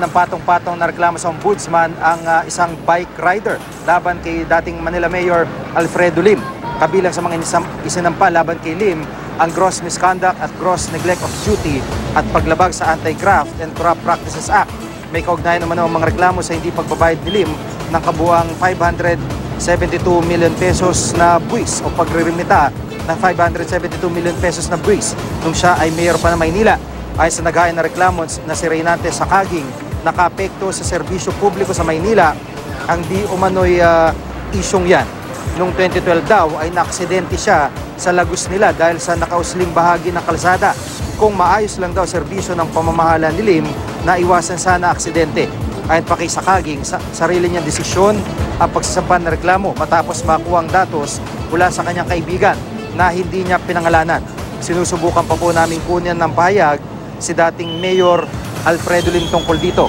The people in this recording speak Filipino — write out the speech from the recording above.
ng patong-patong na reklamo sa ombudsman ang isang bike rider laban kay dating Manila Mayor Alfredo Lim. Kabilang sa mga isinampa laban kay Lim ang gross misconduct at gross neglect of duty at paglabag sa Anti-Graft and Corrupt Practices Act. May kaugnayan naman ang mga reklamo sa hindi pagbabayad ni Lim ng kabuang 572 million pesos na buwis o pagririmita ng 572 million pesos na buwis nung siya ay mayor pa ng Maynila. Ayon sa naghain na reklamo na si Reynante Sakaging, nakaapekto sa serbisyo publiko sa Maynila ang di umano'y isyong yan. Noong 2012 daw ay naaksidente siya sa Lagos nila dahil sa nakausling bahagi ng kalsada. Kung maayos lang daw serbisyo ng pamamahala ni Lim, naiwasan sana aksidente. Ayon pa kay Sakaging, sarili niyang desisyon ang pagsasampan ng reklamo matapos makuha ang datos mula sa kanyang kaibigan na hindi niya pinangalanan. Sinusubukan pa po namin kunin ng pahayag si dating Mayor Alfredo Lim tungkol dito.